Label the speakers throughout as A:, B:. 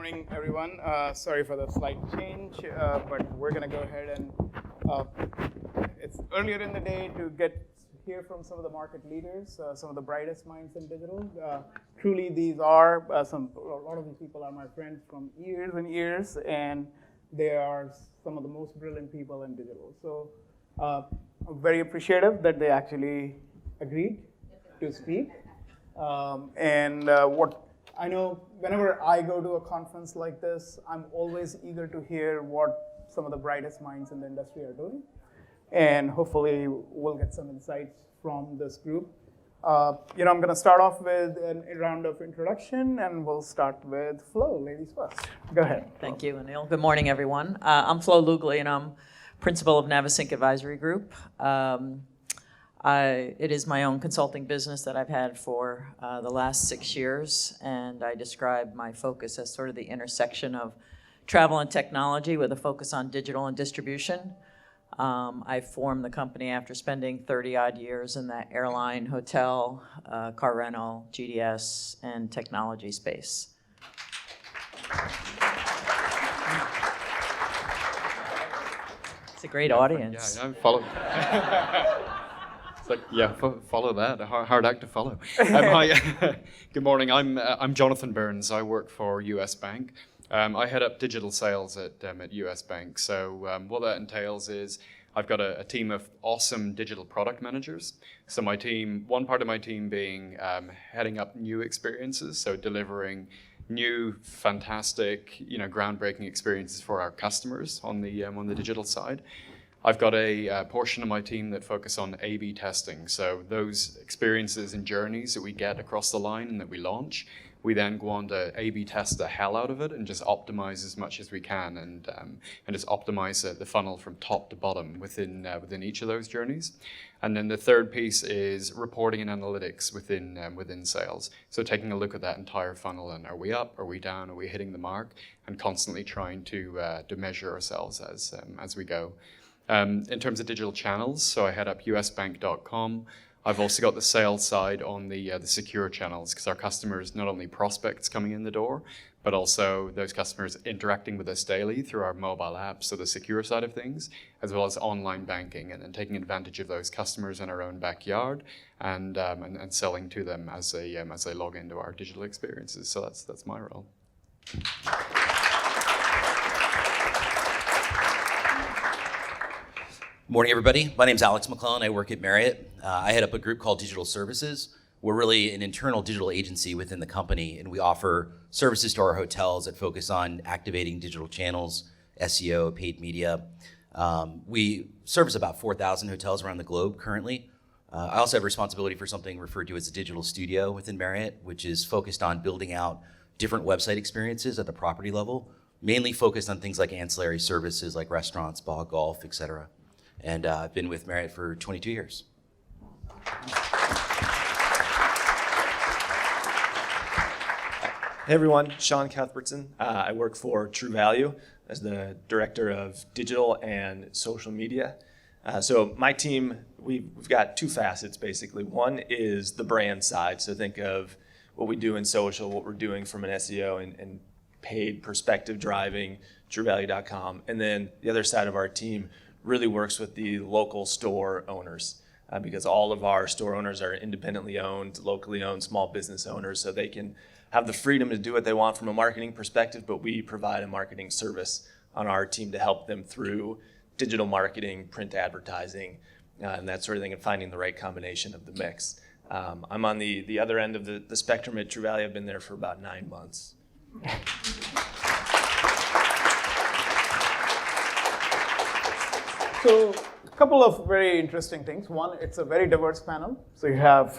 A: morning, everyone. Sorry for the slight change, but we're going to go ahead and it's earlier in the day to hear from some of the market leaders, some of the brightest minds in digital. Truly, these are a lot of these people are my friends from years and years, and they are some of the most brilliant people in digital. So I'm very appreciative that they actually agreed to speak. What I know, whenever I go to a conference like this, I'm always eager to hear what some of the brightest minds in the industry are doing. And hopefully we'll get some insights from this group. I'm going to start off with a round of introduction, and we'll start with Flo, ladies first. Go ahead.
B: Thank you, Anil. Good morning, everyone. I'm Flo Lugley, and I'm principal of Navisync Advisory Group. It is my own consulting business that I've had for the last 6 years, and I describe my focus as sort of the intersection of travel and technology with a focus on digital and distribution. I formed the company after spending 30-odd years in the airline, hotel, car rental, GDS, and technology space. It's a great audience.
C: Yeah, I follow. Follow that. A hard act to follow. Good morning. I'm Jonathan Burns. I work for US Bank. I head up digital sales at US Bank. So what that entails is I've got a team of awesome digital product managers. So one part of my team being heading up new experiences, so delivering new, fantastic, groundbreaking experiences for our customers on the digital side. I've got a portion of my team that focus on A/B testing. So those experiences and journeys that we get across the line and that we launch, we then go on to A/B test the hell out of it and just optimize as much as we can and just optimize the funnel from top to bottom within each of those journeys. And then the third piece is reporting and analytics within sales. So taking a look at that entire funnel and are we up, are we down, are we hitting the mark, and constantly trying to measure ourselves as we go. In terms of digital channels, so I head up usbank.com. I've also got the sales side on the secure channels because our customers, not only prospects coming in the door, but also those customers interacting with us daily through our mobile apps, so the secure side of things, as well as online banking and taking advantage of those customers in our own backyard and selling to them as they log into our digital experiences. So that's my role.
D: Morning, everybody. My name's Alex McClellan. I work at Marriott. I head up a group called Digital Services. We're really an internal digital agency within the company, and we offer services to our hotels that focus on activating digital channels, SEO, paid media. We service about 4,000 hotels around the globe currently. I also have responsibility for something referred to as a digital studio within Marriott, which is focused on building out different website experiences at the property level, mainly focused on things like ancillary services like restaurants, spa, golf, etc. And I've been with Marriott for 22 years.
E: Hey everyone, Sean Cuthbertson. I work for True Value as the Director of Digital and Social Media. So my team, we've got two facets basically. One is the brand side, so think of what we do in social, what we're doing from an SEO and paid perspective driving, truevalue.com. And then the other side of our team really works with the local store owners because all of our store owners are independently owned, locally owned small business owners, so they can have the freedom to do what they want from a marketing perspective, but we provide a marketing service on our team to help them through digital marketing, print advertising, and that sort of thing, and finding the right combination of the mix. I'm on the other end of the spectrum at True Value. I've been there for about 9 months.
A: So a couple of very interesting things. One, it's a very diverse panel. So you have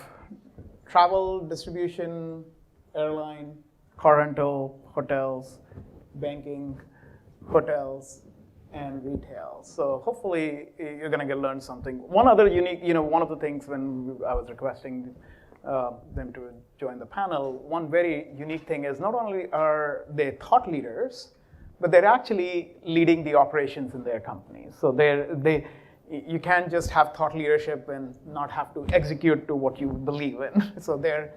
A: travel, distribution, airline, car rental, hotels, banking, hotels, and retail. So hopefully you're going to learn something. One other unique, one of the things when I was requesting them to join the panel, one very unique thing is not only are they thought leaders, but they're actually leading the operations in their companies. So you can't just have thought leadership and not have to execute to what you believe in. So they're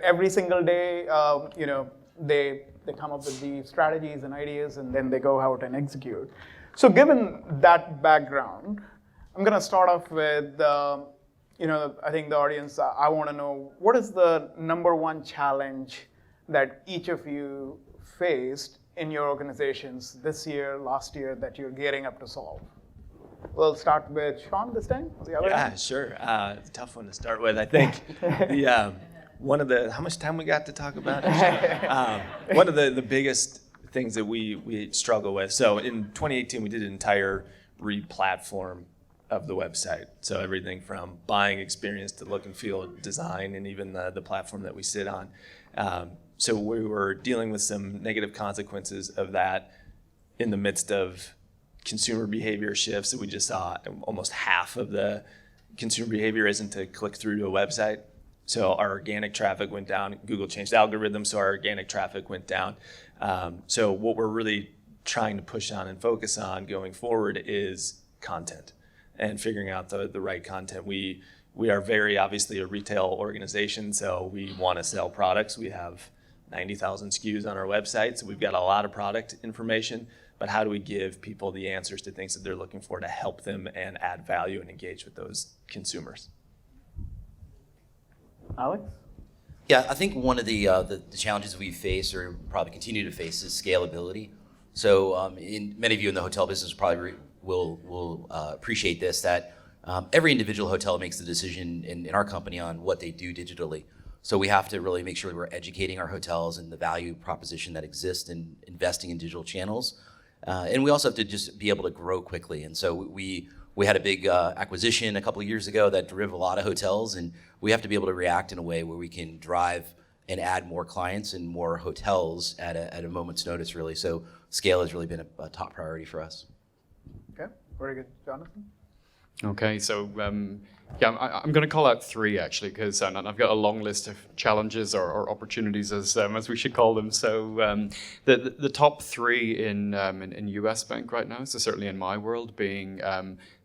A: every single day, they come up with the strategies and ideas, and then they go out and execute. So given that background, I'm going to start off with, I think the audience, I want to know, what is the number one challenge that each of you faced in your organizations this year, last year, that you're gearing up to solve? We'll start with Sean this time.
E: Yeah, sure. It's a tough one to start with. I think one of the, how much time we got to talk about it? One of the biggest things that we struggle with. So in 2018, we did an entire re-platform of the website. So everything from buying experience to look and feel, design, and even the platform that we sit on. So we were dealing with some negative consequences of that in the midst of consumer behavior shifts that we just saw. Almost half of the consumer behavior isn't to click through to a website. So our organic traffic went down. Google changed algorithms, so our organic traffic went down. So what we're really trying to push on and focus on going forward is content and figuring out the right content. We are very obviously a retail organization, so we want to sell products. We have 90,000 SKUs on our website, so we've got a lot of product information. But how do we give people the answers to things that they're looking for to help them and add value and engage with those consumers?
A: Alex?
D: Yeah, I think one of the challenges we face or probably continue to face is scalability. So many of you in the hotel business probably will appreciate this, that every individual hotel makes the decision in our company on what they do digitally. So we have to really make sure we're educating our hotels and the value proposition that exists in investing in digital channels. And we also have to just be able to grow quickly. And so we had a big acquisition a couple of years ago that drove a lot of hotels, and we have to be able to react in a way where we can drive and add more clients and more hotels at a moment's notice, really. So scale has really been a top priority for us.
A: Okay, very good. Jonathan?
C: Okay, so I'm going to call out three actually, because I've got a long list of challenges or opportunities as we should call them. So the top three in US Bank right now, so certainly in my world, being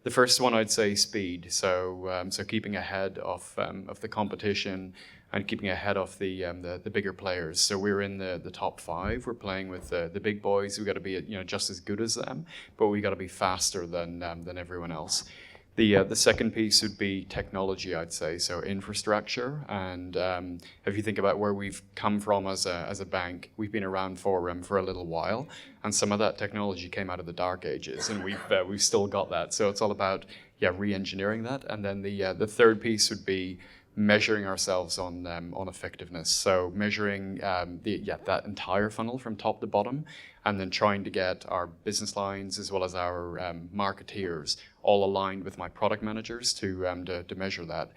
C: the first one I'd say speed. So keeping ahead of the competition and keeping ahead of the bigger players. So we're in the top five. We're playing with the big boys. We've got to be just as good as them, but we got to be faster than everyone else. The second piece would be technology, I'd say, so infrastructure. And if you think about where we've come from as a bank, we've been around for a little while, and some of that technology came out of the dark ages, and we've still got that. So it's all about re-engineering that. And then the third piece would be measuring ourselves on effectiveness. So measuring that entire funnel from top to bottom, and then trying to get our business lines as well as our marketeers all aligned with my product managers to measure that.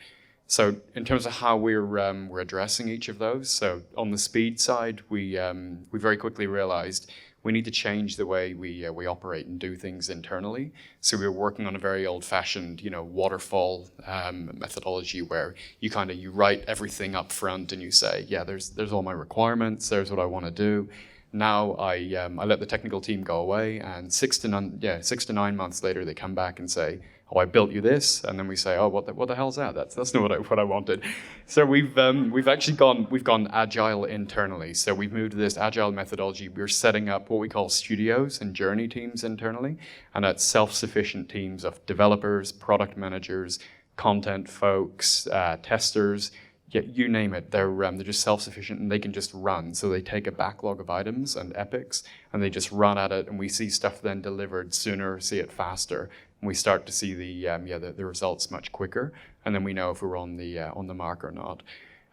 C: So in terms of how we're addressing each of those, so on the speed side, we very quickly realized we need to change the way we operate and do things internally. So we were working on a very old-fashioned, Waterfall methodology where you write everything up front and you say, there's all my requirements, there's what I want to do. Now I let the technical team go away, and 6 to 9 months later they come back and say, "Oh, I built you this," and then we say, "Oh, what the hell's that? That's not what I wanted." So we've gone agile internally. So we've moved to this agile methodology. We're setting up what we call studios and journey teams internally, and that's self-sufficient teams of developers, product managers, content folks, testers. You name it, they're just self-sufficient and they can just run. So they take a backlog of items and epics and they just run at it, and we see stuff then delivered sooner, see it faster, and we start to see the results much quicker, and then we know if we're on the mark or not.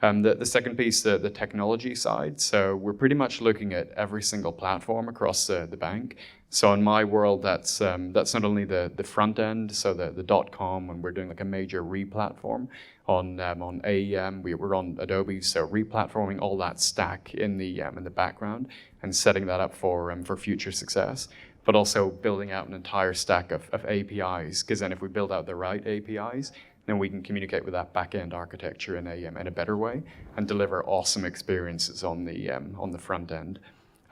C: The second piece, the technology side. So we're pretty much looking at every single platform across the bank. So in my world, that's not only the front end, so the .com, when we're doing like a major re-platform on AEM, we're on Adobe, so re-platforming all that stack in the background and setting that up for future success. But also building out an entire stack of APIs, because then if we build out the right APIs, then we can communicate with that back-end architecture in a better way and deliver awesome experiences on the front end.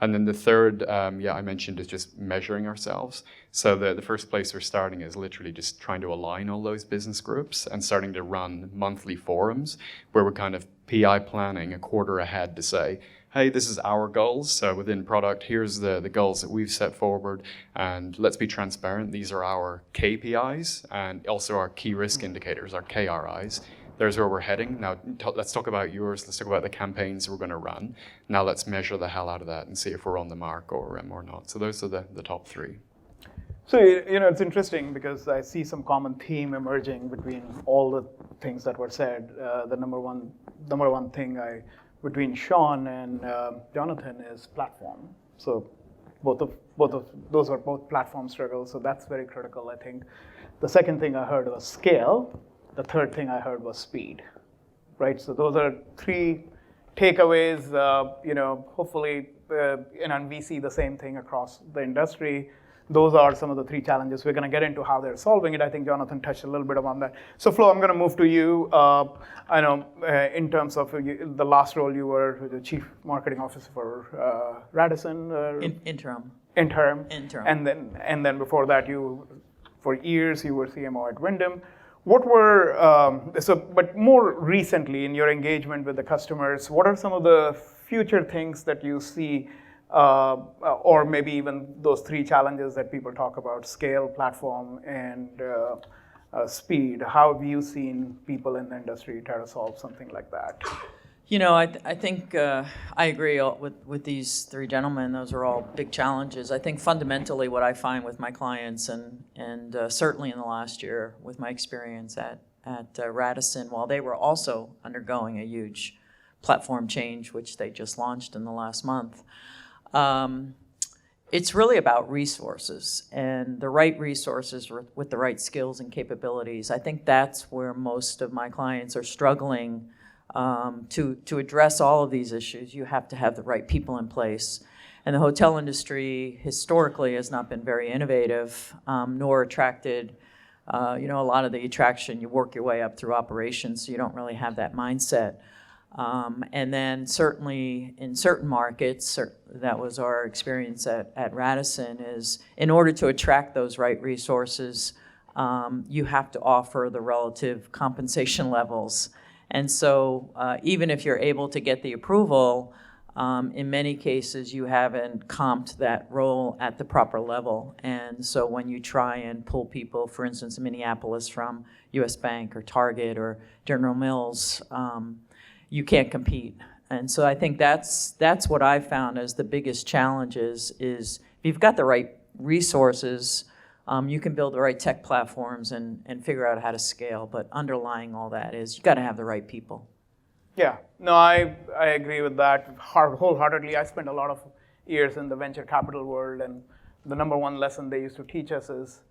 C: And then the third, I mentioned, is just measuring ourselves. So the first place we're starting is literally just trying to align all those business groups and starting to run monthly forums where we're kind of PI planning a quarter ahead to say, hey, this is our goals. So within product, here's the goals that we've set forward. And let's be transparent. These are our KPIs and also our key risk indicators, our KRIs. There's where we're heading. Now, let's talk about yours. Let's talk about the campaigns we're going to run. Now let's measure the hell out of that and see if we're on the mark or not. So those are the top three.
A: So, it's interesting because I see some common theme emerging between all the things that were said. The number one thing between Sean and Jonathan is platform. So both of those are both platform struggles. So that's very critical, I think. The second thing I heard was scale. The third thing I heard was speed, right? So those are three takeaways. Hopefully, and we see the same thing across the industry. Those are some of the three challenges. We're going to get into how they're solving it. I think Jonathan touched a little bit on that. So Flo, I'm going to move to you. I know in terms of the last role, you were the Chief Marketing Officer for Radisson.
B: Interim.
A: And then before that, for years, you were CMO at Wyndham. What were, but more recently in your engagement with the customers, what are some of the future things that you see, or maybe even those three challenges that people talk about, scale, platform, and speed? How have you seen people in the industry try to solve something like that?
B: I think I agree with these three gentlemen. Those are all big challenges. I think fundamentally what I find with my clients and certainly in the last year with my experience at Radisson, while they were also undergoing a huge platform change, which they just launched in the last month, it's really about resources and the right resources with the right skills and capabilities. I think that's where most of my clients are struggling. To address all of these issues, you have to have the right people in place. And the hotel industry historically has not been very innovative, nor attracted, a lot of the attraction. You work your way up through operations, so you don't really have that mindset. And then certainly in certain markets, that was our experience at Radisson, is in order to attract those right resources, you have to offer the relative compensation levels. And so even if you're able to get the approval, in many cases you haven't comped that role at the proper level. And so when you try and pull people, for instance, in Minneapolis from US Bank or Target or General Mills, you can't compete. And so I think that's what I found as the biggest challenge is if you've got the right resources, you can build the right tech platforms and figure out how to scale, but underlying all that is you got to have the right people.
A: Yeah, no, I agree with that wholeheartedly. I spent a lot of years in the venture capital world, and the number one lesson they used to teach us is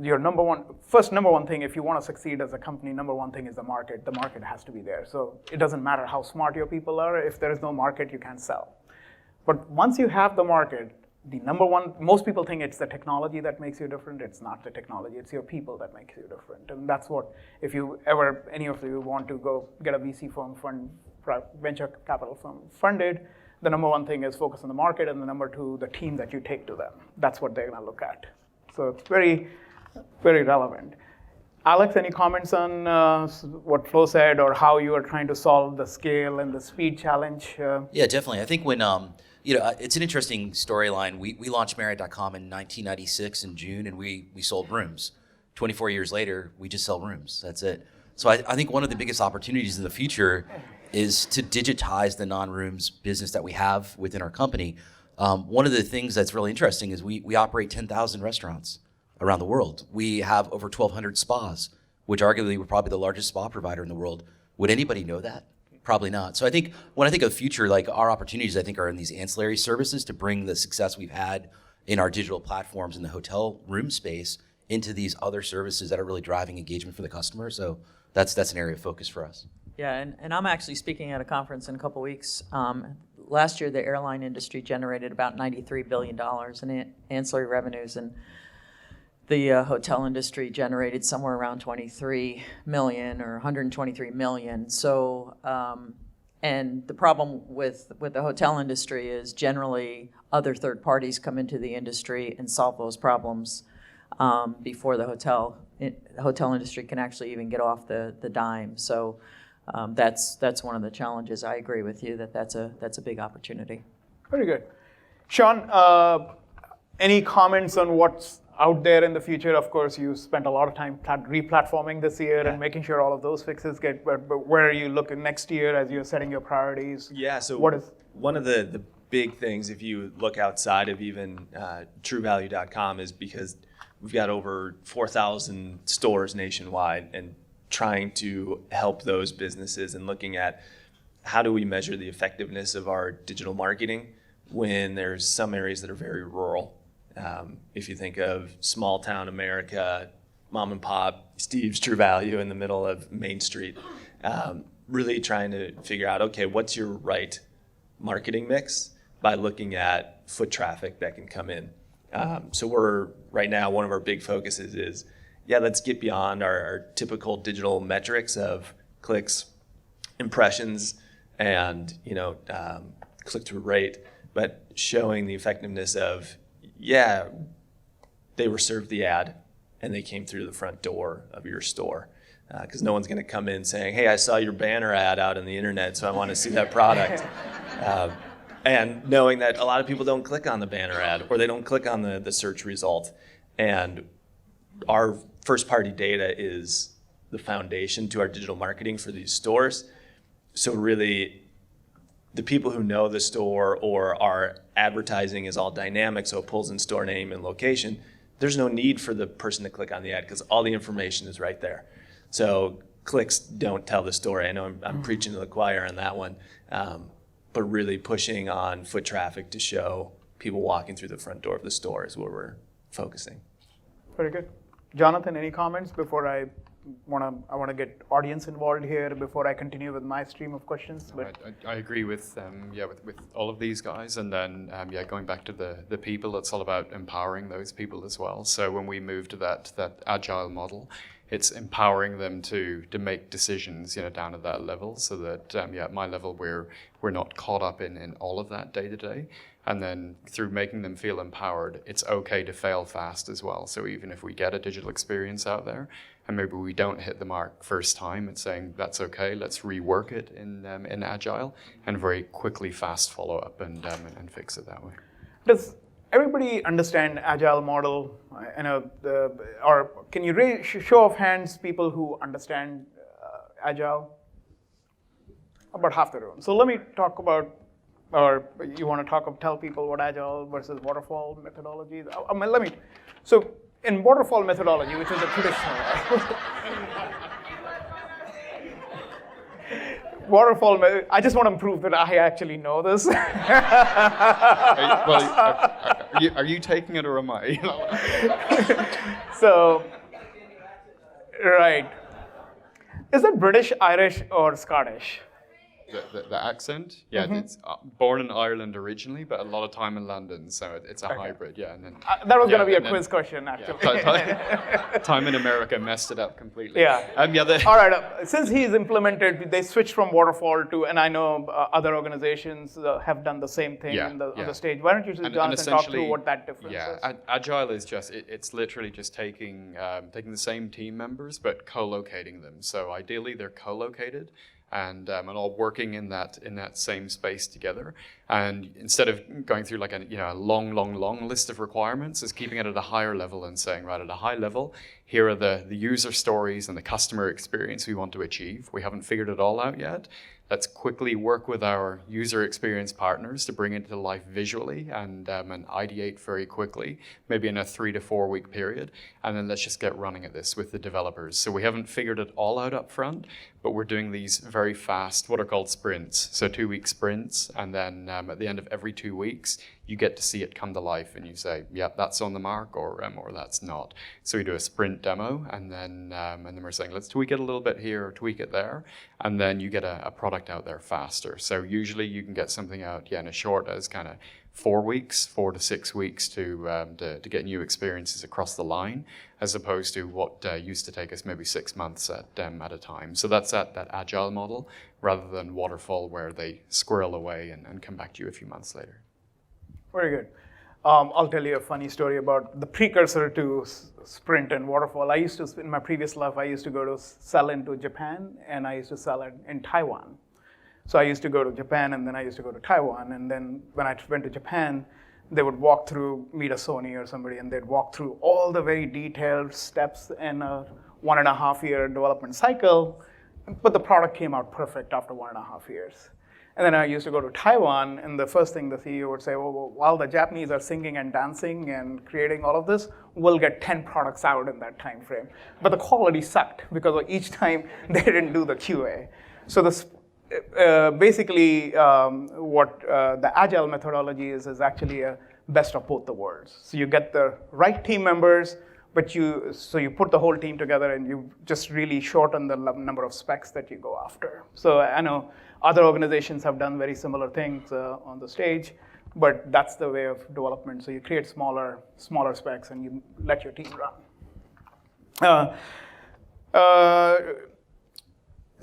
A: your number one thing, if you want to succeed as a company, number one thing is the market. The market has to be there. So it doesn't matter how smart your people are. If there is no market, you can't sell. But once you have the market, the number one, most people think it's the technology that makes you different. It's not the technology, it's your people that makes you different. And that's what, if you ever, any of you want to go get a VC firm venture capital firm funded, the number one thing is focus on the market, and the number two, the team that you take to them. That's what they're gonna look at. So it's very, very relevant. Alex, any comments on what Flo said, or how you are trying to solve the scale and the speed challenge?
D: Yeah, definitely. I think when, it's an interesting storyline. We launched Marriott.com in 1996 in June, and we sold rooms. 24 years later, we just sell rooms. That's it. So I think one of the biggest opportunities in the future is to digitize the non-rooms business that we have within our company. One of the things that's really interesting is we operate 10,000 restaurants around the world. We have over 1,200 spas, which arguably we're probably the largest spa provider in the world. Would anybody know that? Probably not. So I think when I think of the future, like our opportunities, I think are in these ancillary services to bring the success we've had in our digital platforms in the hotel room space into these other services that are really driving engagement for the customer. So that's an area of focus for us.
B: Yeah, and I'm actually speaking at a conference in a couple weeks. Last year, the airline industry generated about $93 billion in ancillary revenues, and the hotel industry generated somewhere around 23 million or 123 million. So, and the problem with the hotel industry is generally other third parties come into the industry and solve those problems before the hotel industry can actually even get off the dime. So That's one of the challenges. I agree with you that's a big opportunity.
A: Very good. Sean, any comments on what's out there in the future? Of course, you spent a lot of time re-platforming this year and making sure all of those fixes get, but where are you looking next year as you're setting your priorities?
E: Yeah, so
A: what is
E: one of the big things, if you look outside of even truevalue.com, is because we've got over 4,000 stores nationwide, and trying to help those businesses and looking at how do we measure the effectiveness of our digital marketing when there's some areas that are very rural. If you think of small town America, mom and pop, Steve's True Value in the middle of Main Street, really trying to figure out, okay, what's your right marketing mix by looking at foot traffic that can come in. So we're, right now, one of our big focuses is, let's get beyond our typical digital metrics of clicks, impressions, and click-through rate, but showing the effectiveness of, they were served the ad and they came through the front door of your store. Because no one's going to come in saying, hey, I saw your banner ad out on the internet, so I want to see that product. And knowing that a lot of people don't click on the banner ad, or they don't click on the search result. And our first-party data is the foundation to our digital marketing for these stores. So really, the people who know the store, or our advertising is all dynamic, so it pulls in store name and location, there's no need for the person to click on the ad because all the information is right there. So clicks don't tell the story. I know I'm preaching to the choir on that one, but really pushing on foot traffic to show people walking through the front door of the store is where we're focusing.
A: Very good. Jonathan, any comments before I want to get audience involved here before I continue with my stream of questions? But
C: I agree with with all of these guys, and then going back to the people, it's all about empowering those people as well. So when we move to that agile model, it's empowering them to make decisions down at that level, so that at my level we're not caught up in all of that day to day. And then through making them feel empowered, it's okay to fail fast as well. So even if we get a digital experience out there and maybe we don't hit the mark first time, it's saying that's okay, let's rework it in Agile and very quickly fast follow up and fix it that way.
A: Does everybody understand Agile model? Or can you raise show of hands people who understand Agile? About half the room. So let me talk about, or you want to tell people what Agile versus Waterfall methodologies? So in Waterfall methodology, which is a traditional Waterfall, I just want to prove that I actually know this.
C: Are you taking it or am I?
A: So, right. Is it British, Irish, or Scottish?
C: The accent, It's born in Ireland originally, but a lot of time in London, so it's a hybrid, And then
A: that was going to be a quiz question, actually.
C: Time in America messed it up completely.
A: Yeah. All right. Since he's implemented, they switched from Waterfall to, and I know other organizations have done the same thing on the stage. Why don't you, Jonathan, talk through what that difference is?
C: Agile is it's literally just taking the same team members but co-locating them. So ideally, they're co-located. And all working in that same space together. And instead of going through like a long list of requirements, is keeping it at a higher level and saying, right, at a high level, here are the user stories and the customer experience we want to achieve. We haven't figured it all out yet. Let's quickly work with our user experience partners to bring it to life visually and ideate very quickly, maybe in a 3 to 4 week period. And then let's just get running at this with the developers. So we haven't figured it all out up front, but we're doing these very fast, what are called sprints. So 2-week sprints. And then at the end of every 2 weeks, you get to see it come to life and you say, yep, that's on the mark or that's not. So we do a sprint demo and then we're saying, let's tweak it a little bit here or tweak it there. And then you get a product out there faster. So usually you can get something out in as short as kind of 4 to 6 weeks to get new experiences across the line, as opposed to what used to take us maybe 6 months at a time. So that's that agile model rather than Waterfall where they squirrel away and come back to you a few months later.
A: Very good. I'll tell you a funny story about the precursor to Sprint and Waterfall. In my previous life, I used to go to sell into Japan, and I used to sell it in Taiwan. So I used to go to Japan, and then I used to go to Taiwan. And then when I went to Japan, they would walk through, meet a Sony or somebody, and they'd walk through all the very detailed steps in a 1.5 year development cycle, but the product came out perfect after 1.5 years. And then I used to go to Taiwan, and the first thing the CEO would say, well, while the Japanese are singing and dancing and creating all of this, we'll get 10 products out in that time frame. But the quality sucked because each time they didn't do the QA. So this basically what the Agile methodology is actually a best of both the worlds. So you get the right team members, but you put the whole team together and you just really shorten the number of specs that you go after. So I know other organizations have done very similar things on the stage, but that's the way of development. So you create smaller specs and you let your team run.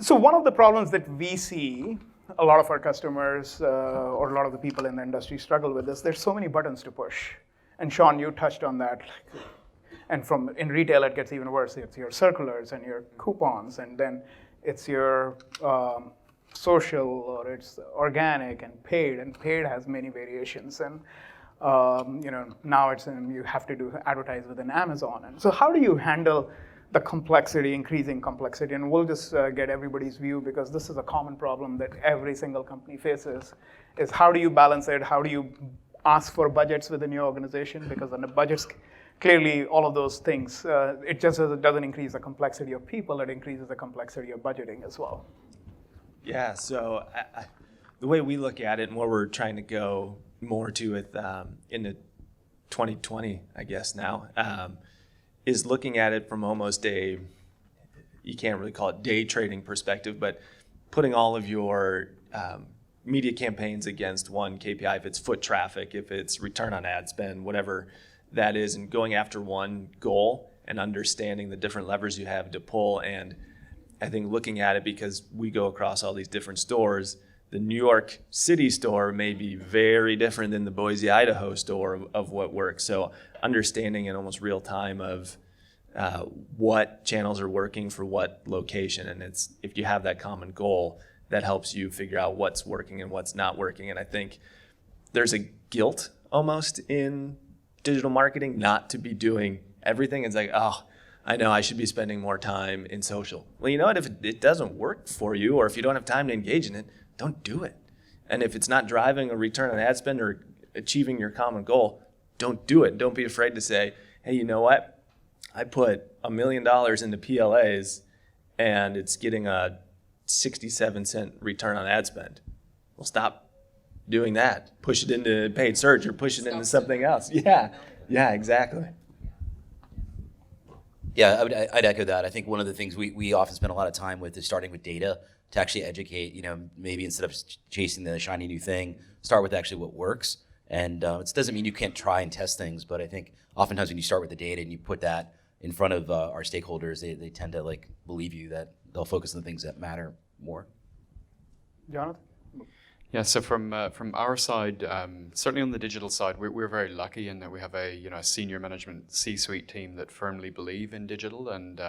A: So one of the problems that we see a lot of our customers or a lot of the people in the industry struggle with is there's so many buttons to push. And Sean, you touched on that. And in retail, it gets even worse. It's your circulars and your coupons, and then it's your social, or it's organic and paid has many variations. And now you have to advertise within Amazon. And so how do you handle the complexity, increasing complexity? And we'll just get everybody's view, because this is a common problem that every single company faces, is how do you balance it? How do you ask for budgets within your organization? Because on the budgets, clearly all of those things, it just doesn't increase the complexity of people, it increases the complexity of budgeting as well.
E: Yeah, so the way we look at it and where we're trying to go more to it into 2020, I guess now, is looking at it from almost you can't really call it day trading perspective, but putting all of your media campaigns against one KPI, if it's foot traffic, if it's return on ad spend, whatever that is, and going after one goal and understanding the different levers you have to pull. And I think looking at it, because we go across all these different stores, the New York City store may be very different than the Boise, Idaho store of what works. So understanding in almost real time of what channels are working for what location. And it's, if you have that common goal, that helps you figure out what's working and what's not working. And I think there's a guilt almost in digital marketing not to be doing everything. It's like, oh, I know I should be spending more time in social. Well, you know what? If it doesn't work for you, or if you don't have time to engage in it, don't do it. And if it's not driving a return on ad spend or achieving your common goal, don't do it. Don't be afraid to say, hey, you know what? I put $1 million into PLAs and it's getting a 67-cent return on ad spend. Well, stop doing that. Push it into paid search or push it into something else. Yeah, exactly.
D: Yeah, I'd echo that. I think one of the things we often spend a lot of time with is starting with data to actually educate, maybe instead of chasing the shiny new thing, start with actually what works. And it doesn't mean you can't try and test things, but I think oftentimes when you start with the data and you put that in front of our stakeholders, they tend to believe you that they'll focus on the things that matter more.
A: Jonathan?
C: Yeah, so from our side, certainly on the digital side, we're very lucky in that we have a senior management C-suite team that firmly believe in digital and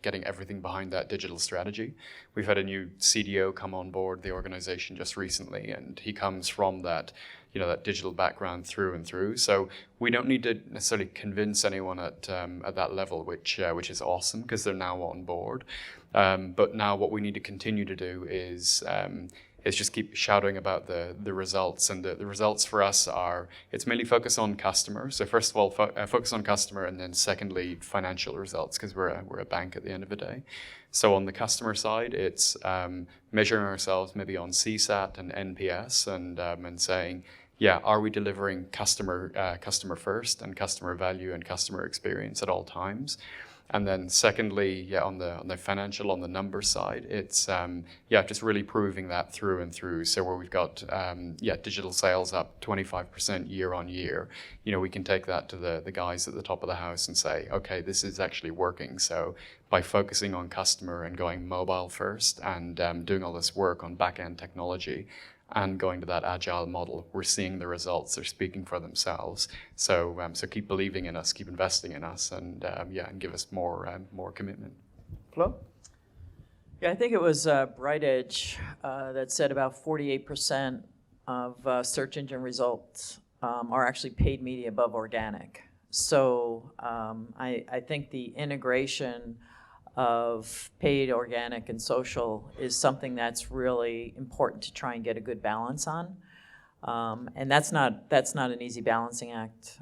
C: getting everything behind that digital strategy. We've had a new CDO come on board the organization just recently, and he comes from that that digital background through and through. So we don't need to necessarily convince anyone at that level, which is awesome because they're now on board. But now what we need to continue to do is just keep shouting about the results. And the results for us are, it's mainly focus on customer. So first of all, focus on customer, and then secondly, financial results, because we're a bank at the end of the day. So on the customer side, it's measuring ourselves maybe on CSAT and NPS and saying, yeah, are we delivering customer first and customer value and customer experience at all times? And then secondly, on the financial, on the number side, it's just really proving that through and through. So where we've got digital sales up 25% year on year, we can take that to the guys at the top of the house and say, okay, this is actually working. So by focusing on customer and going mobile first and doing all this work on back-end technology, and going to that agile model, we're seeing the results. They're speaking for themselves. So so keep believing in us, keep investing in us, and and give us more commitment.
A: Flo?
B: Yeah, I think it was Bright Edge that said about 48% of search engine results are actually paid media above organic. So I think the integration of paid, organic, and social is something that's really important to try and get a good balance on. And that's not an easy balancing act.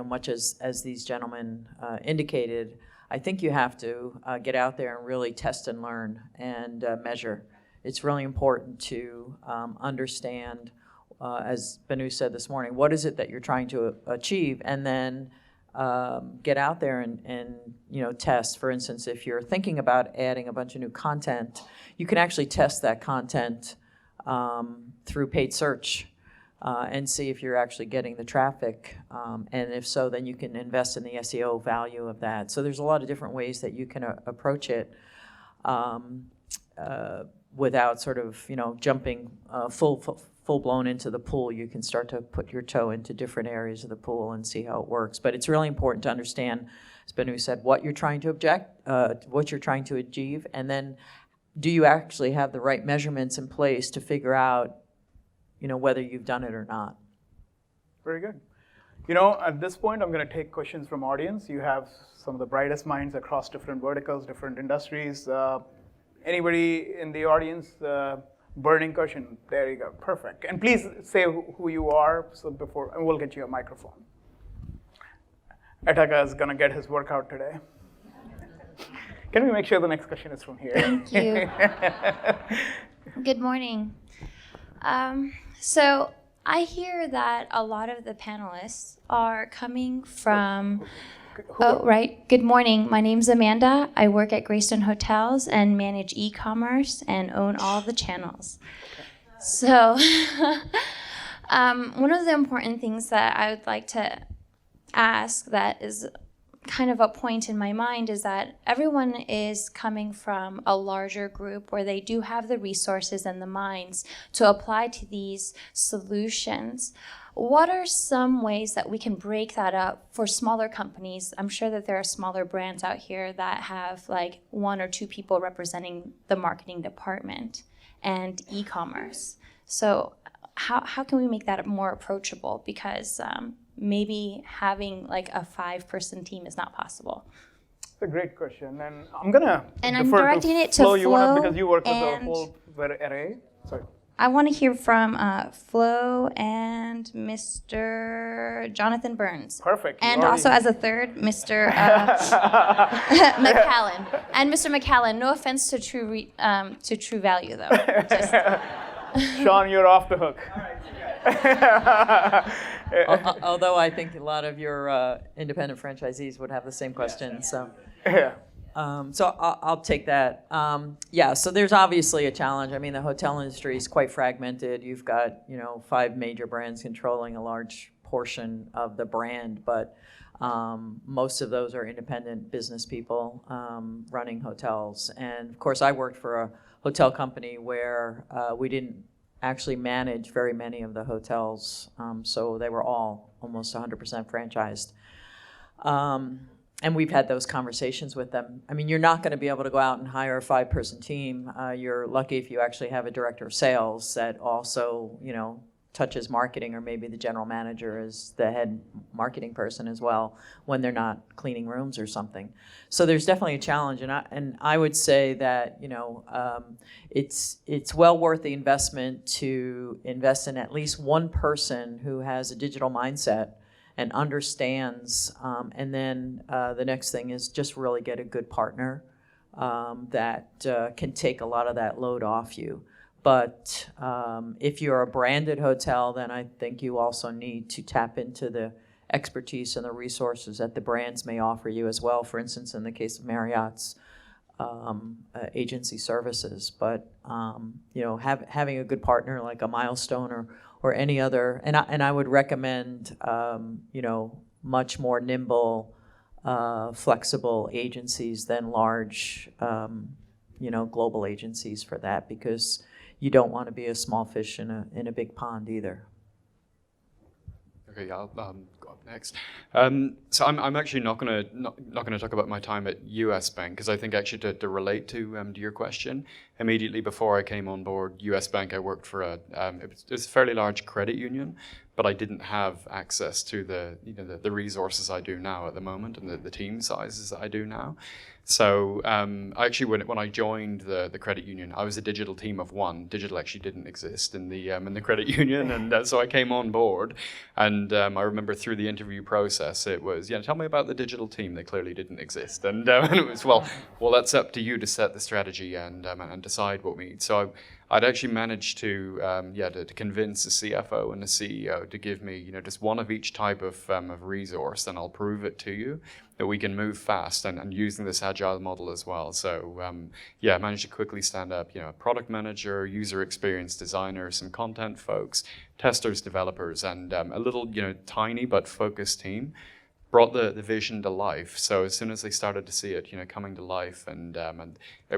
B: Much as these gentlemen indicated, I think you have to get out there and really test and learn and measure. It's really important to understand, as Banu said this morning, what is it that you're trying to achieve, and then get out there and test. For instance, if you're thinking about adding a bunch of new content, you can actually test that content through paid search and see if you're actually getting the traffic. And if so, then you can invest in the SEO value of that. So there's a lot of different ways that you can approach it without sort of jumping full blown into the pool. You can start to put your toe into different areas of the pool and see how it works. But it's really important to understand, as Banu said, what you're trying to what you're trying to achieve, and then do you actually have the right measurements in place to figure out whether you've done it or not.
A: Very good. At this point, I'm going to take questions from audience. You have some of the brightest minds across different verticals, different industries. Anybody in the audience, burning question? There you go. Perfect. And please say who you are, and we'll get you a microphone. Ataka is going to get his workout today. Can we make sure the next question is from here?
F: Thank you. Good morning. So I hear that a lot of the panelists are coming from, right. Good morning. My name's Amanda. I work at Greystone Hotels and manage e-commerce and own all the channels. So one of the important things that I would like to ask that is kind of a point in my mind is that everyone is coming from a larger group where they do have the resources and the minds to apply to these solutions. What are some ways that we can break that up for smaller companies? I'm sure that there are smaller brands out here that have like 1 or 2 people representing the marketing department and e-commerce. So how can we make that more approachable? Because maybe having like a 5-person team is not possible.
A: It's a great question, and I'm gonna
F: I'm directing it to
A: Flo,
F: Flo,
A: because you work with the whole array. Sorry.
F: I want to hear from Flo and Mr. Jonathan Burns.
A: Perfect.
F: And also as a third, Mr. McCallan. And Mr. McCallan, no offense to True Value though. Just...
A: Sean, you're off the hook.
B: Although I think a lot of your independent franchisees would have the same question. So, so I'll take that. So there's obviously a challenge. I mean, the hotel industry is quite fragmented. You've got 5 major brands controlling a large portion of the brand, but most of those are independent business people running hotels. And of course, I worked for a hotel company where we didn't actually manage very many of the hotels, so they were all almost 100% franchised. And we've had those conversations with them. I mean, you're not going to be able to go out and hire a 5-person team. You're lucky if you actually have a director of sales that also, touches marketing, or maybe the general manager is the head marketing person as well when they're not cleaning rooms or something. So there's definitely a challenge, and I would say that it's well worth the investment to invest in at least one person who has a digital mindset and understands, and then the next thing is just really get a good partner that can take a lot of that load off you. But if you're a branded hotel, then I think you also need to tap into the expertise and the resources that the brands may offer you as well. For instance, in the case of Marriott's agency services. But having a good partner like a Milestone or any other, and I would recommend much more nimble, flexible agencies than large global agencies for that, because you don't want to be a small fish in a big pond either.
C: Okay, I'll go up next. So I'm actually not gonna talk about my time at US Bank, because I think actually to relate to your question, immediately before I came on board US Bank, I worked for it was a fairly large credit union, but I didn't have access to the resources I do now at the moment, and the team sizes that I do now. So actually, when I joined the credit union, I was a digital team of one. Digital actually didn't exist in the credit union, and so I came on board. And I remember through the interview process, it was, tell me about the digital team. They clearly didn't exist, and it was well, that's up to you to set the strategy and decide what we need. So I'd actually managed to convince the CFO and the CEO to give me just one of each type of resource, and I'll prove it to you that we can move fast and using this agile model as well. So I managed to quickly stand up a product manager, user experience designer, some content folks, testers, developers, and a little tiny but focused team. Brought the vision to life. So as soon as they started to see it, coming to life, and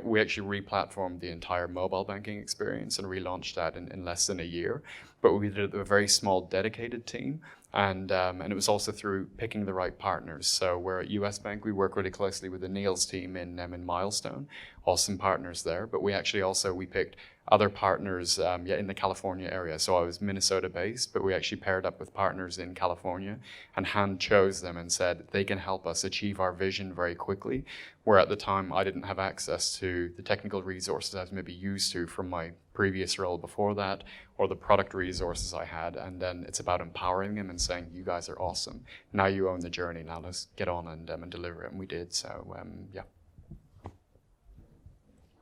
C: we actually re-platformed the entire mobile banking experience and relaunched that in less than a year. But we did it with a very small, dedicated team, and it was also through picking the right partners. So we're at US Bank, we work really closely with the Neil's team in Milestone, awesome partners there. But we actually we picked other partners in the California area. So I was Minnesota based, but we actually paired up with partners in California and hand chose them and said they can help us achieve our vision very quickly, where at the time I didn't have access to the technical resources I was maybe used to from my previous role before that, or the product resources I had. And then it's about empowering them and saying, you guys are awesome. Now you own the journey. Now let's get on and deliver it. And we did. So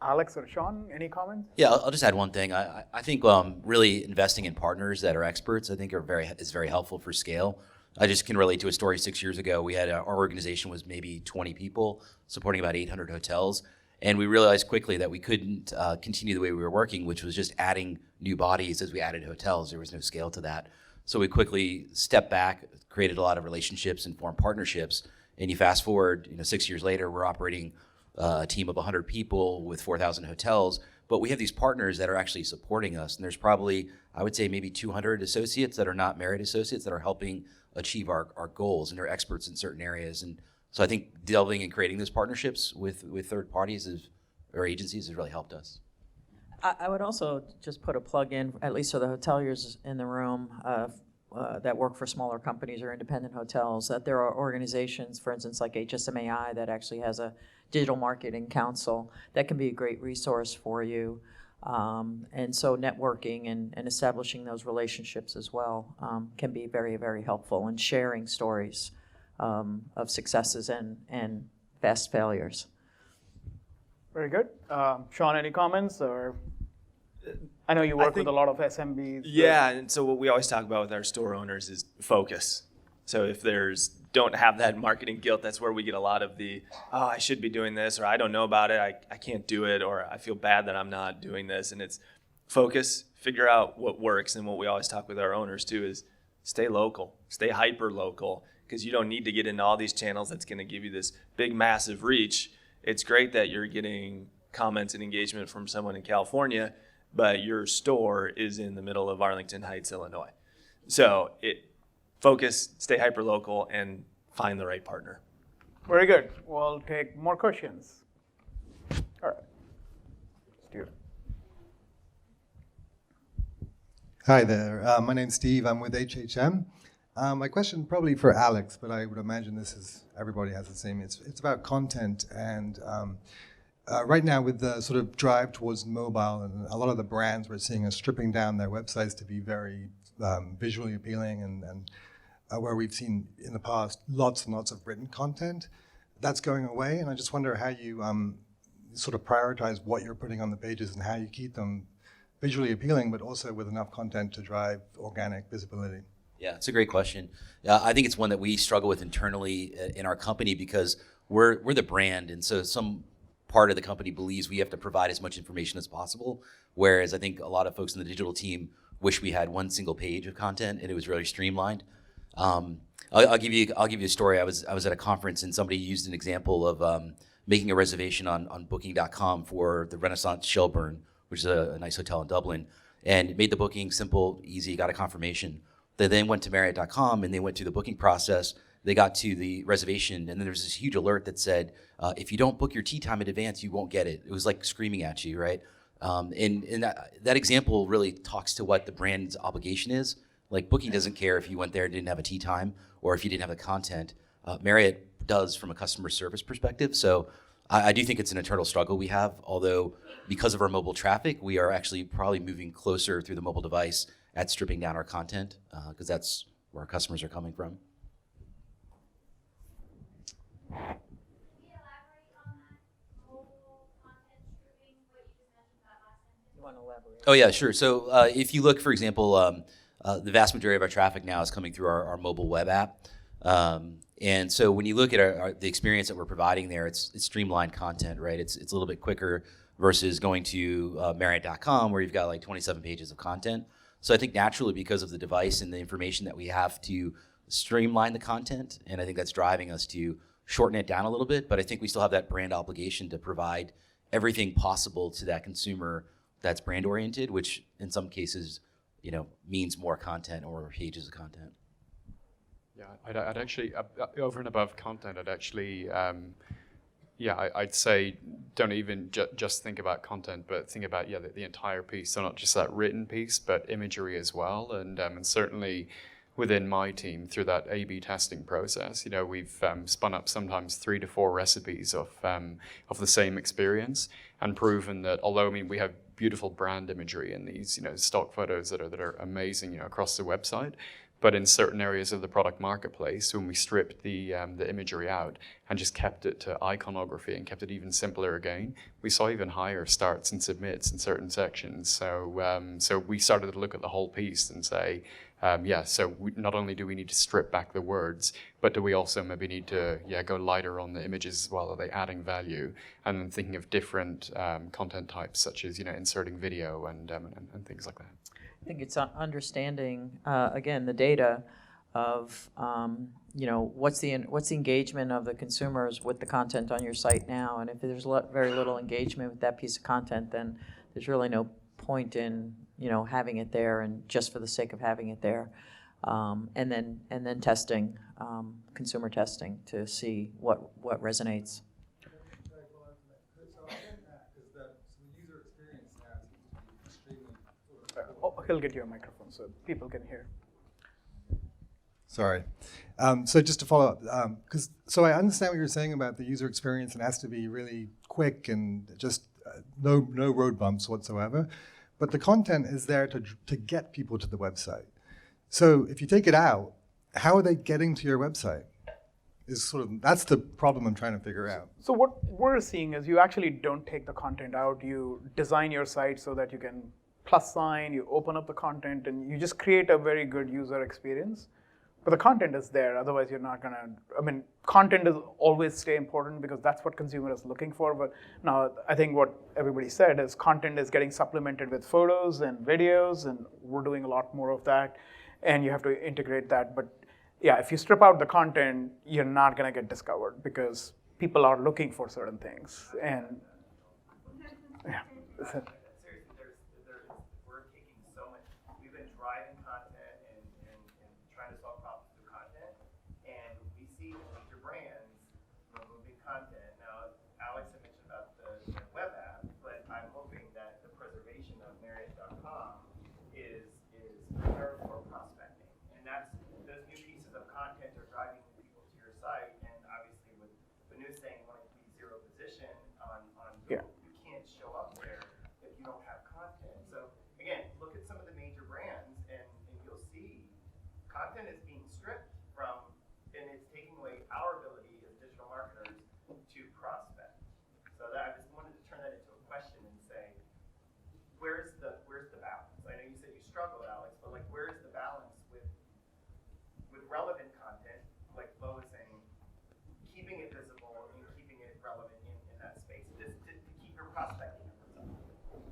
A: Alex or Sean, any comments?
D: Yeah, I'll just add one thing. I think really investing in partners that are experts, I think is very helpful for scale. I just can relate to a story 6 years ago. We had our organization was maybe 20 people supporting about 800 hotels. And we realized quickly that we couldn't continue the way we were working, which was just adding new bodies as we added hotels. There was no scale to that. So we quickly stepped back, created a lot of relationships and formed partnerships. And you fast forward, 6 years later, we're operating a team of 100 people with 4,000 hotels. But we have these partners that are actually supporting us. And there's probably, I would say, maybe 200 associates that are not Marriott associates that are helping achieve our goals. And they're experts in certain areas. And so I think delving and creating those partnerships with third parties or agencies has really helped us.
B: I would also just put a plug in, at least for the hoteliers in the room that work for smaller companies or independent hotels, that there are organizations, for instance, like HSMAI, that actually has a digital marketing council that can be a great resource for you. And so networking and establishing those relationships as well can be very, very helpful in sharing stories of successes and past failures.
A: Very good. Sean, any comments? Or I know you work with a lot of SMBs.
E: Yeah, and so what we always talk about with our store owners is focus. So if don't have that marketing guilt, that's where we get a lot of the, I should be doing this, or I don't know about it, I can't do it, or I feel bad that I'm not doing this. And it's focus, figure out what works. And what we always talk with our owners too is stay local, stay hyper local, because you don't need to get into all these channels that's going to give you this big, massive reach. It's great that you're getting comments and engagement from someone in California, but your store is in the middle of Arlington Heights, Illinois. So focus, stay hyper local, and find the right partner.
A: Very good. We'll take more questions. All right. Let's do it.
G: Hi there. My name's Steve. I'm with HHM. My question probably for Alex, but I would imagine everybody has the same. It's about content, and right now with the sort of drive towards mobile, and a lot of the brands we're seeing are stripping down their websites to be very visually appealing, and where we've seen in the past lots and lots of written content, that's going away. And I just wonder how you sort of prioritize what you're putting on the pages and how you keep them visually appealing, but also with enough content to drive organic visibility.
D: Yeah, it's a great question. I think it's one that we struggle with internally in our company because we're the brand, and so some part of the company believes we have to provide as much information as possible, whereas I think a lot of folks in the digital team wish we had one single page of content and it was really streamlined. I'll give you a story. I was at a conference and somebody used an example of making a reservation on Booking.com for the Renaissance Shelburne which is a nice hotel in Dublin, and made the booking simple, easy, got a confirmation. They then went to Marriott.com and they went through the booking process. They got to the reservation, and then there was this huge alert that said, if you don't book your tea time in advance, you won't get it. It was like screaming at you, right? And that example really talks to what the brand's obligation is. Like Booking doesn't care if you went there and didn't have a tea time or if you didn't have the content. Marriott does from a customer service perspective. So I do think it's an internal struggle we have, although because of our mobile traffic, we are actually probably moving closer through the mobile device at stripping down our content, because that's where our customers are coming from. Oh yeah, sure. So if you look, for example, the vast majority of our traffic now is coming through our mobile web app. And so when you look at the experience that we're providing there, it's streamlined content, right? It's a little bit quicker versus going to Marriott.com where you've got like 27 pages of content. So I think naturally, because of the device and the information that we have to streamline the content, and I think that's driving us to shorten it down a little bit, but I think we still have that brand obligation to provide everything possible to that consumer that's brand oriented, which in some cases, means more content or pages of content.
C: Yeah, I'd actually, over and above content, I'd say don't even just think about content, but think about the entire piece. So not just that written piece, but imagery as well. And certainly within my team, through that A/B testing process, we've spun up sometimes 3 to 4 recipes of the same experience, and proven that although we have beautiful brand imagery in these stock photos that are amazing across the website. But in certain areas of the product marketplace, when we stripped the imagery out and just kept it to iconography and kept it even simpler again, we saw even higher starts and submits in certain sections. So we started to look at the whole piece and say, not only do we need to strip back the words, but do we also maybe need to go lighter on the images as well? Are they adding value? And then thinking of different content types, such as inserting video and things like that.
B: I think it's understanding, again, the data of, what's the engagement of the consumers with the content on your site now. And if there's very little engagement with that piece of content, then there's really no point in, having it there and just for the sake of having it there. And then testing, consumer testing to see what resonates.
A: He'll get you a microphone so people can hear.
G: Sorry. So just to follow up, so I understand what you're saying about the user experience, and it has to be really quick and just no road bumps whatsoever. But the content is there to get people to the website. So if you take it out, how are they getting to your website? That's the problem I'm trying to figure out.
A: So what we're seeing is you actually don't take the content out. You design your site so that you can plus sign, you open up the content, and you just create a very good user experience. But the content is there, otherwise you're not gonna, content is always stay important because that's what consumer is looking for. But now I think what everybody said is content is getting supplemented with photos and videos, and we're doing a lot more of that, and you have to integrate that. But yeah, if you strip out the content, you're not gonna get discovered because people are looking for certain things. And yeah.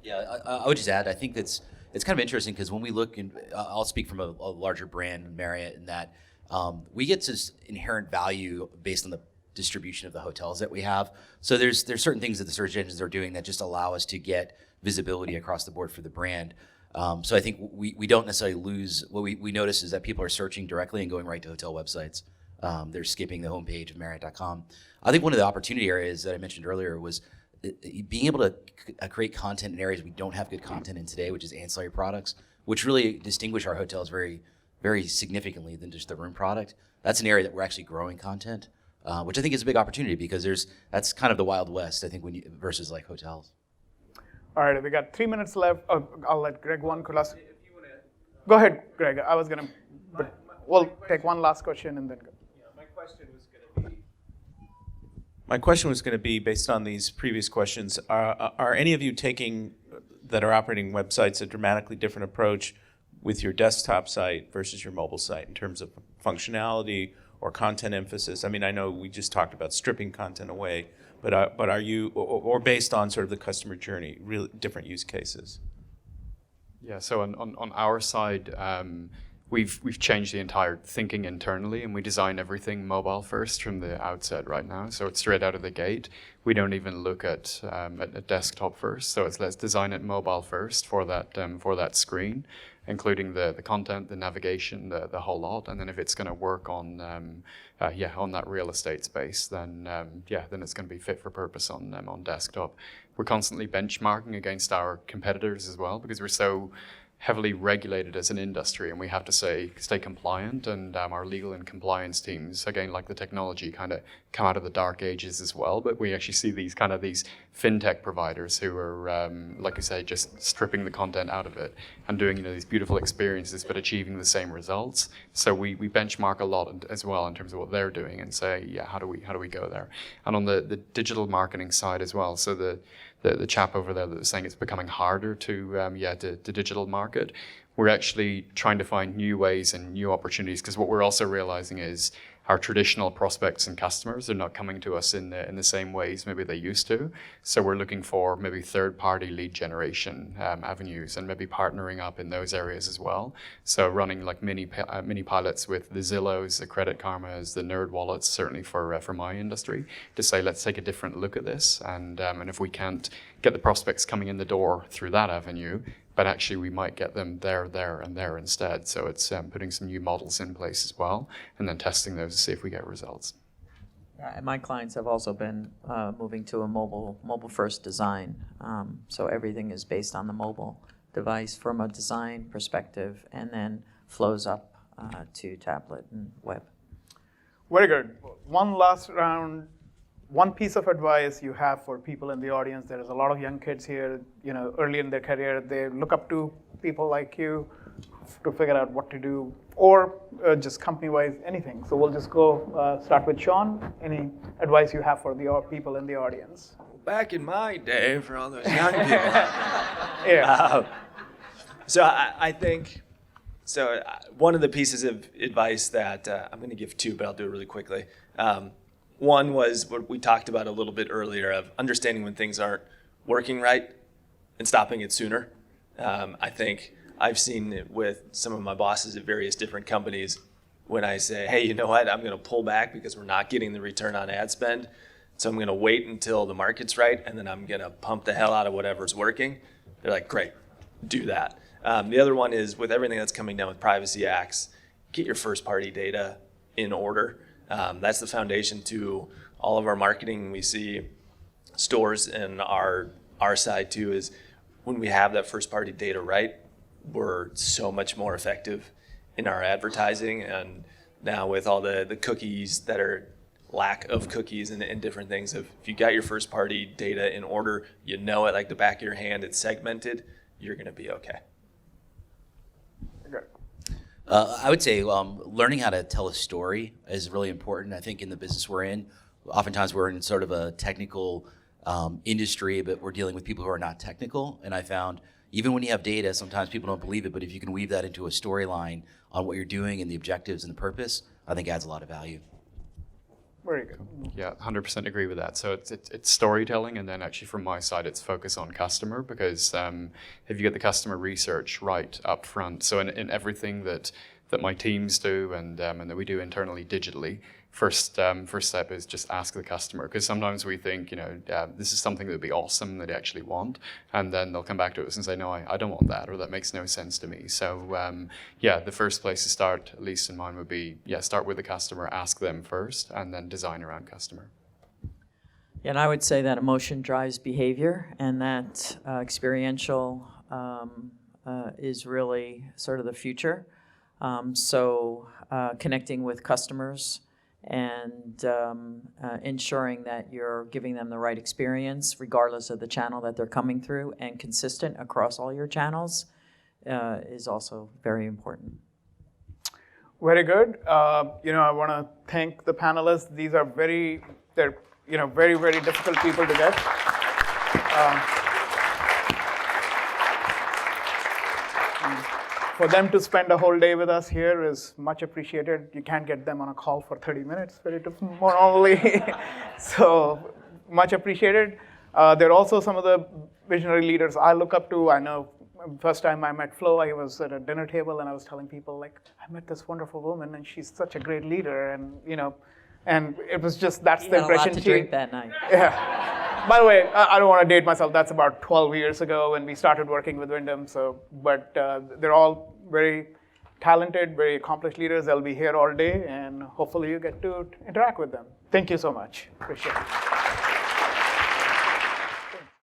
D: Yeah, I would just add, I think it's kind of interesting because when we look, I'll speak from a larger brand, Marriott, in that we get this inherent value based on the distribution of the hotels that we have. So there's certain things that the search engines are doing that just allow us to get visibility across the board for the brand. So I think we don't necessarily lose. What we notice is that people are searching directly and going right to hotel websites. They're skipping the homepage of Marriott.com. I think one of the opportunity areas that I mentioned earlier was being able to create content in areas we don't have good content in today, which is ancillary products, which really distinguish our hotels very, very significantly than just the room product. That's an area that we're actually growing content, which I think is a big opportunity because that's kind of the Wild West, I think, versus like hotels.
A: All right, we got 3 minutes left. I'll let Greg one last. Go ahead, Greg. I was gonna, but we'll take one last question and then go.
H: My question was going to be based on these previous questions. Are any of you that are operating websites a dramatically different approach with your desktop site versus your mobile site in terms of functionality or content emphasis? I mean, I know we just talked about stripping content away, but are you, or based on sort of the customer journey, really different use cases?
C: Yeah, so on our side, we've changed the entire thinking internally, and we design everything mobile first from the outset right now. So it's straight out of the gate. We don't even look at a desktop first. So let's design it mobile first for that screen, including the content, the navigation, the whole lot. And then if it's going to work on that real estate space, then it's going to be fit for purpose on desktop. We're constantly benchmarking against our competitors as well because we're so heavily regulated as an industry, and we have to stay compliant, and our legal and compliance teams, again, like the technology, kind of come out of the dark ages as well, but we actually see these fintech providers who are, like I say, just stripping the content out of it and doing these beautiful experiences but achieving the same results. So we benchmark a lot as well in terms of what they're doing and say, how do we go there? And on the digital marketing side as well, so the chap over there that was saying it's becoming harder to digital market. We're actually trying to find new ways and new opportunities, because what we're also realizing is our traditional prospects and customers are not coming to us in the same ways maybe they used to. So we're looking for maybe third-party lead generation avenues and maybe partnering up in those areas as well. So running like mini pilots with the Zillows, the Credit Karmas, the Nerd Wallets, certainly for my industry, to say let's take a different look at this, and if we can't get the prospects coming in the door through that avenue, but actually we might get them there, and there instead. So it's putting some new models in place as well, and then testing those to see if we get results.
B: And my clients have also been moving to a mobile-first design. So everything is based on the mobile device from a design perspective, and then flows up to tablet and web.
A: Very good. One last round. One piece of advice you have for people in the audience. There is a lot of young kids here, early in their career. They look up to people like you to figure out what to do, or just company-wise, anything. So we'll just go start with Sean. Any advice you have for the people in the audience?
E: Back in my day, for all those young people.
A: Yeah.
E: So I think, one of the pieces of advice that I'm going to give two, but I'll do it really quickly. One was what we talked about a little bit earlier, of understanding when things aren't working right and stopping it sooner. I think I've seen it with some of my bosses at various different companies when I say, hey, you know what, I'm going to pull back because we're not getting the return on ad spend. So I'm going to wait until the market's right, and then I'm going to pump the hell out of whatever's working. They're like, great, do that. The other one is, with everything that's coming down with privacy acts, get your first-party data in order. That's the foundation to all of our marketing. We see stores, and our side too is, when we have that first-party data right, we're so much more effective in our advertising. And now with all the cookies that are lack of cookies and different things, if you got your first-party data in order, it like the back of your hand, it's segmented, you're going to be okay.
D: I would say learning how to tell a story is really important. I think in the business we're in, oftentimes we're in sort of a technical industry, but we're dealing with people who are not technical. And I found even when you have data, sometimes people don't believe it, but if you can weave that into a storyline on what you're doing and the objectives and the purpose, I think adds a lot of value.
A: Very good.
C: Yeah, 100% agree with that. So it's storytelling, and then actually from my side, it's focus on customer, because if you get the customer research right up front, so in everything that my teams do and that we do internally digitally, first step is just ask the customer, because sometimes we think, this is something that would be awesome that they actually want, and then they'll come back to us and say, no, I don't want that, or that makes no sense to me. So the first place to start, at least in mine, would be, start with the customer, ask them first, and then design around customer.
B: And I would say that emotion drives behavior, and that experiential is really sort of the future. So connecting with customers and ensuring that you're giving them the right experience regardless of the channel that they're coming through, and consistent across all your channels is also very important.
A: Very good. I want to thank the panelists. These are they're very, very difficult people to get. For them to spend a whole day with us here is much appreciated. You can't get them on a call for 30 minutes more normally. So much appreciated. They're also some of the visionary leaders I look up to. I know first time I met Flo, I was at a dinner table and I was telling people, like, I met this wonderful woman and she's such a great leader, and it was just, that's the impression.
B: You had a lot to drink that night.
A: Yeah. By the way, I don't want to date myself. That's about 12 years ago when we started working with Wyndham. But they're all very talented, very accomplished leaders. They'll be here all day, and hopefully you get to interact with them. Thank you so much. Appreciate it.